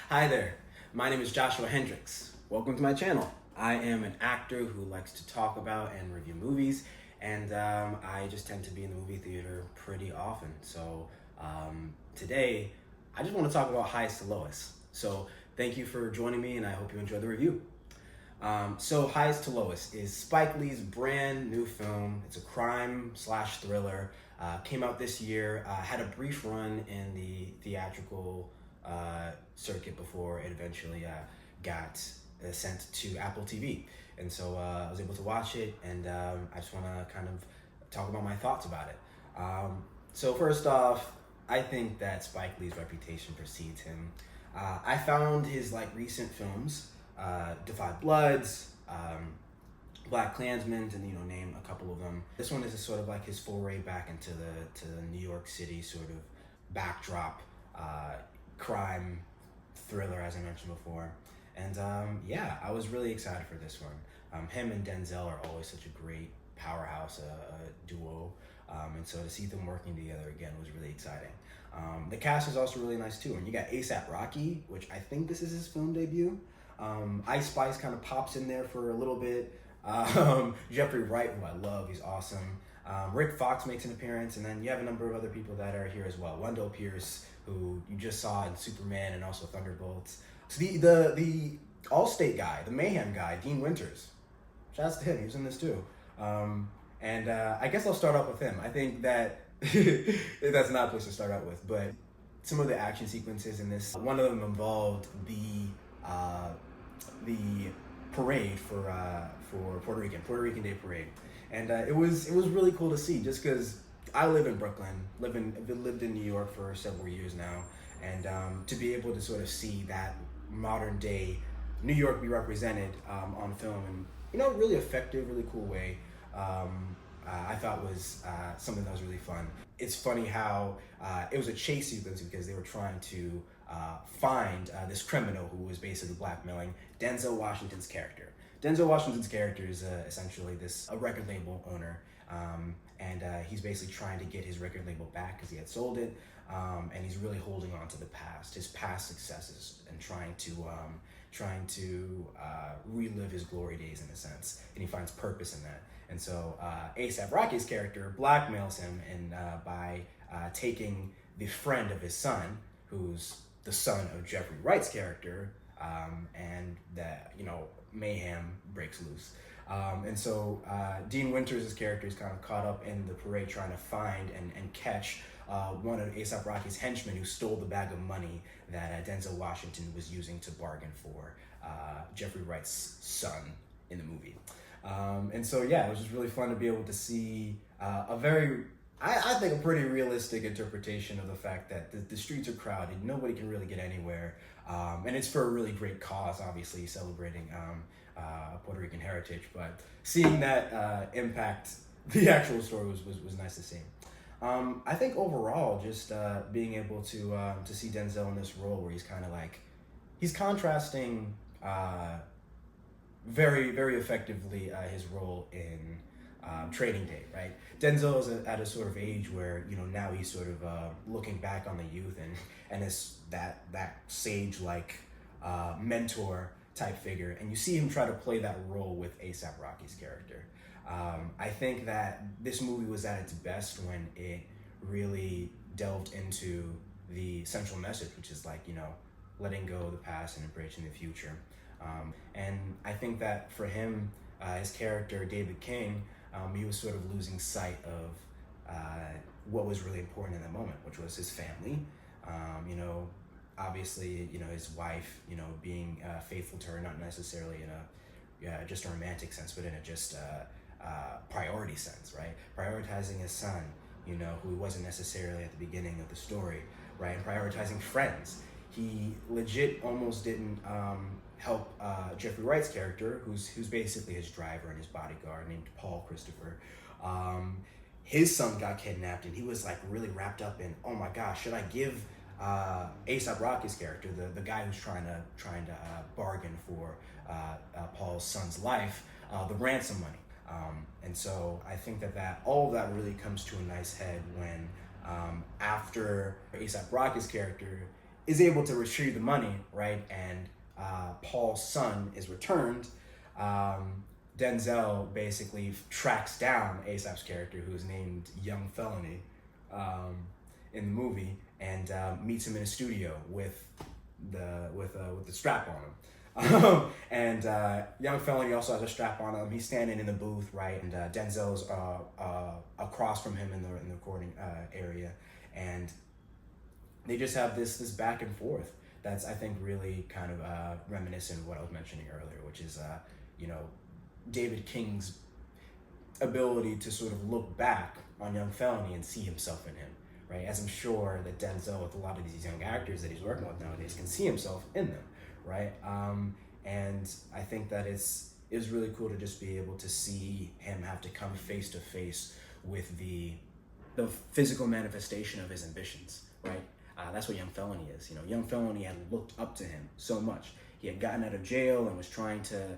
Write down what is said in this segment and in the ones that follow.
Hi there, my name is Joshua Hendricks. Welcome to my channel. I am an actor who likes to talk about and review movies, and I just tend to be in the movie theater pretty often. So today, I just want to talk about Highest to Lowest. So thank you for joining me, and I hope you enjoy the review. So Highest to Lowest is Spike Lee's brand new film. It's a crime slash thriller. Came out this year. Had a brief run in the theatrical circuit before it eventually got sent to Apple TV. And so I was able to watch it, and I just want to kind of talk about my thoughts about it. So first off, I think that Spike Lee's reputation precedes him. I found his recent films, Defy Bloods, Black Klansman, to name a couple of them. This one is sort of like his foray back into the New York City sort of backdrop, crime thriller, as I mentioned before. And yeah, I was really excited for this one. Him and Denzel are always such a great powerhouse duo, and so to see them working together again was really exciting. The cast is also really nice too, and you got A$AP Rocky, which I think this is his film debut. Ice Spice kind of pops in there for a little bit. Jeffrey Wright, who I love, he's awesome. Rick Fox makes an appearance, and then you have a number of other people that are here as well. Wendell Pierce, who you just saw in Superman and also Thunderbolts. So the Allstate guy, the Mayhem guy, Dean Winters. Shouts to him, he was in this too. And I guess I'll start off with him. I think that that's not a place to start out with, but some of the action sequences in this, one of them involved the parade for Puerto Rican Day Parade, and it was really cool to see, just because I live in Brooklyn, lived in New York for several years now, and to be able to sort of see that modern day New York be represented on film in a really effective, really cool way, I thought was something that was really fun. It's funny how it was a chase sequence because they were trying to find this criminal who was basically blackmailing Denzel Washington's character. Denzel Washington's character is essentially a record label owner, and he's basically trying to get his record label back because he had sold it, and he's really holding on to his past successes, and trying to relive his glory days in a sense, and he finds purpose in that. And so A$AP Rocky's character blackmails him, and by taking the friend of his son, who's the son of Jeffrey Wright's character, and that mayhem breaks loose. And so Dean Winters' character is kind of caught up in the parade trying to find and catch one of A$AP Rocky's henchmen who stole the bag of money that Denzel Washington was using to bargain for Jeffrey Wright's son in the movie. And so yeah, it was just really fun to be able to see I think a pretty realistic interpretation of the fact that the streets are crowded, nobody can really get anywhere, and it's for a really great cause, obviously celebrating Puerto Rican heritage, but seeing that impact the actual story was nice to see. I think overall, just being able to see Denzel in this role where he's contrasting very, very effectively his role in Training Day, right? Denzel is at a sort of age where now he's sort of looking back on the youth and is that sage-like mentor type figure, and you see him try to play that role with A$AP Rocky's character. I think that this movie was at its best when it really delved into the central message, which is letting go of the past and embracing the future. And I think that for him, his character David King, he was sort of losing sight of what was really important in that moment, which was his family. Obviously, his wife, being faithful to her, not necessarily in just a romantic sense, but in a just priority sense, right? Prioritizing his son, who wasn't necessarily at the beginning of the story, right? And prioritizing friends. He legit almost didn't help Jeffrey Wright's character, who's basically his driver and his bodyguard, named Paul Christopher. His son got kidnapped, and he was really wrapped up in, oh my gosh, should I give A$AP Rocky's character, the guy who's trying to bargain for Paul's son's life, the ransom money. And so I think that all of that really comes to a nice head when after A$AP Rocky's character is able to retrieve the money, right? And Paul's son is returned. Denzel basically tracks down ASAP's character, who is named Young Felony, in the movie, and meets him in a studio with the strap on him. And Young Felony also has a strap on him. He's standing in the booth, right? And Denzel's across from him in the recording area, and they just have this back and forth that's, I think, really kind of reminiscent of what I was mentioning earlier, which is David King's ability to sort of look back on Young Felony and see himself in him, right? As I'm sure that Denzel, with a lot of these young actors that he's working with nowadays, can see himself in them, right? And I think that it's really cool to just be able to see him have to come face to face with the physical manifestation of his ambitions, right? That's what Young Felony is. Young Felony had looked up to him so much. He had gotten out of jail and was trying to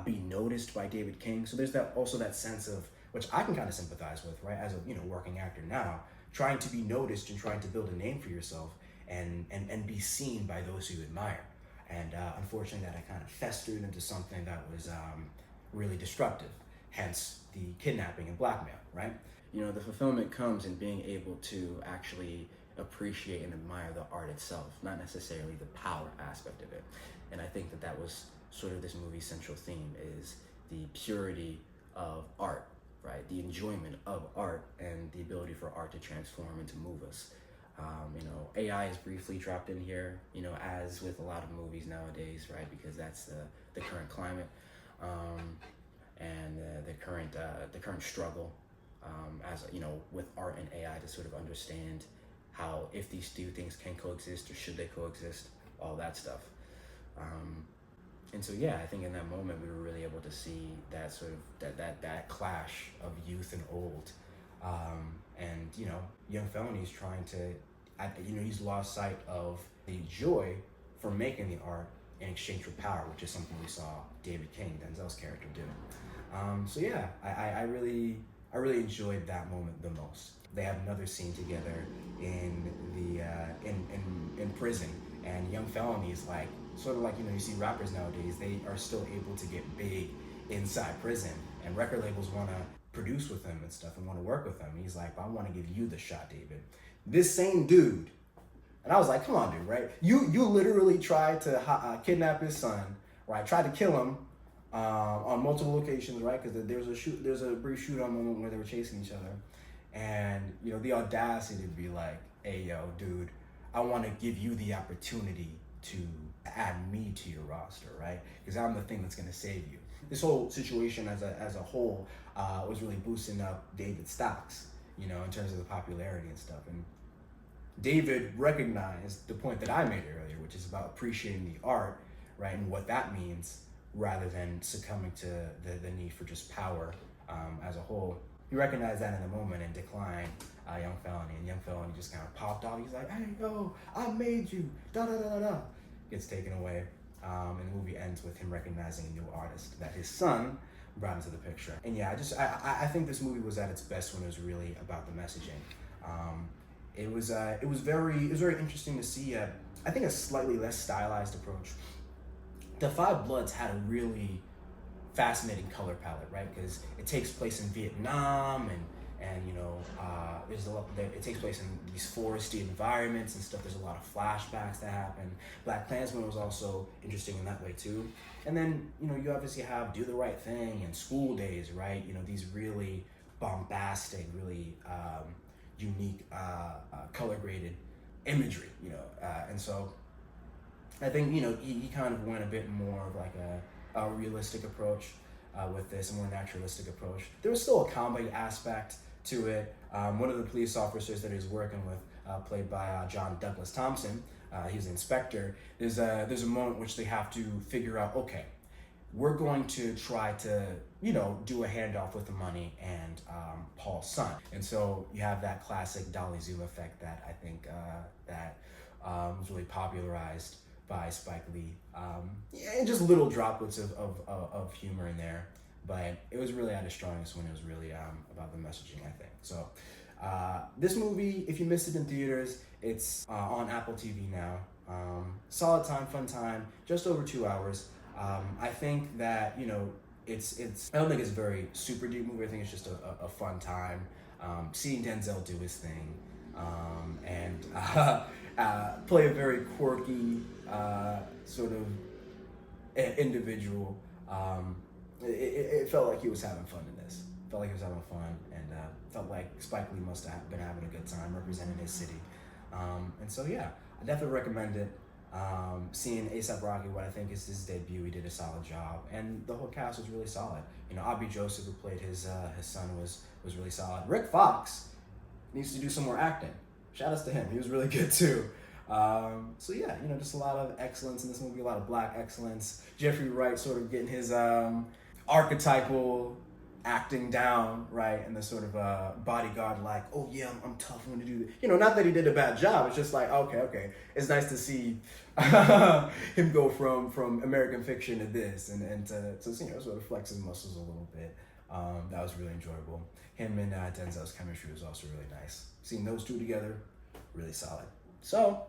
be noticed by David King. So there's also that sense of, which I can kind of sympathize with, right? As a working actor now, trying to be noticed and trying to build a name for yourself and be seen by those who you admire. And unfortunately, that kind of festered into something that was really destructive. Hence the kidnapping and blackmail, right? The fulfillment comes in being able to actually appreciate and admire the art itself, not necessarily the power aspect of it. And I think that was sort of this movie's central theme, is the purity of art, right? The enjoyment of art and the ability for art to transform and to move us. AI is briefly dropped in here, as with a lot of movies nowadays, right? Because that's the current climate, and the current struggle, as with art and AI, to sort of understand how, if these two things can coexist or should they coexist, all that stuff. And so, yeah, I think in that moment we were really able to see that sort of that clash of youth and old. And Young Felony's trying to, he's lost sight of the joy for making the art in exchange for power, which is something we saw David King, Denzel's character, do. So yeah, I really enjoyed that moment the most. They have another scene together in prison, and Young Felony is like, sort of like, you see rappers nowadays, they are still able to get big inside prison, and record labels want to produce with him and stuff and want to work with him. He's like, I want to give you the shot, David. This same dude. And I was like, come on, dude, right? You literally tried to kidnap his son, right? Tried to kill him on multiple occasions, right? Because there's a brief shootout moment where they were chasing each other. And, the audacity to be like, hey, yo, dude, I want to give you the opportunity to add me to your roster, right? Because I'm the thing that's going to save you. This whole situation as a whole was really boosting up David's stocks, in terms of the popularity and stuff. And David recognized the point that I made earlier, which is about appreciating the art, right, and what that means, rather than succumbing to the need for just power as a whole. He recognized that in the moment and declined Young Felony, and Young Felony just kind of popped off. He's like, hey, yo, I made you, da-da-da-da-da. Gets taken away, and the movie ends with him recognizing a new artist that his son brought into the picture. And yeah, I think this movie was at its best when it was really about the messaging. It was very interesting to see I think a slightly less stylized approach. The Five Bloods had a really fascinating color palette, right? Because it takes place in Vietnam, and there's a lot. It takes place in these foresty environments and stuff. There's a lot of flashbacks that happen. Black Klansman was also interesting in that way too. And then you obviously have Do the Right Thing and School Days, right? These really bombastic, really unique, color graded imagery, and so I think he kind of went a bit more of like a realistic approach with this, a more naturalistic approach. There was still a comedy aspect to it. One of the police officers that he was working with, played by John Douglas Thompson, he's an inspector. There's a moment which they have to figure out, okay, we're going to try to do a handoff with the money and Paul's son. And so you have that classic Dolly Zoom effect that I think that was really popularized by Spike Lee. And just little droplets of humor in there. But it was really at its strongest when it was really about the messaging, I think. So this movie, if you missed it in theaters, it's on Apple TV now. Solid time, fun time, just over 2 hours. I think that, it's I don't think it's a very super deep movie. I think it's just a fun time. Seeing Denzel do his thing, and play a very quirky sort of individual. It felt like he was having fun in this. Felt like he was having fun, and felt like Spike Lee must have been having a good time representing his city. And so yeah, I definitely recommend it. Seeing A$AP Rocky, what I think is his debut, he did a solid job, and the whole cast was really solid. Abi Joseph, who played his son, was really solid. Rick Fox needs to do some more acting. Shout outs to him; he was really good too. So yeah, just a lot of excellence in this movie, a lot of black excellence. Jeffrey Wright sort of getting his archetypal acting down, right, and the sort of bodyguard, like, oh yeah, I'm tough, I'm gonna do this. Not that he did a bad job, it's just like, okay, it's nice to see him go from American Fiction to this, and to sort of flex his muscles a little bit. That was really enjoyable. Him and Denzel's chemistry was also really nice. Seeing those two together, really solid. So,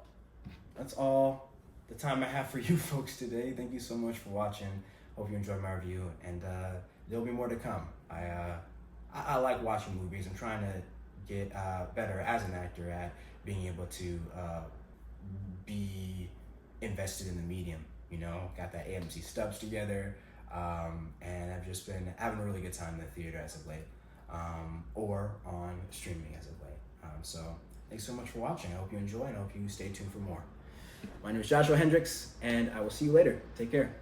that's all the time I have for you folks today. Thank you so much for watching. Hope you enjoyed my review, and there'll be more to come. I like watching movies. I'm trying to get better as an actor at being able to be invested in the medium. Got that AMC stubs together, and I've just been having a really good time in the theater as of late, or on streaming as of late. So thanks so much for watching. I hope you enjoy, and I hope you stay tuned for more. My name is Joshua Hendricks, and I will see you later. Take care.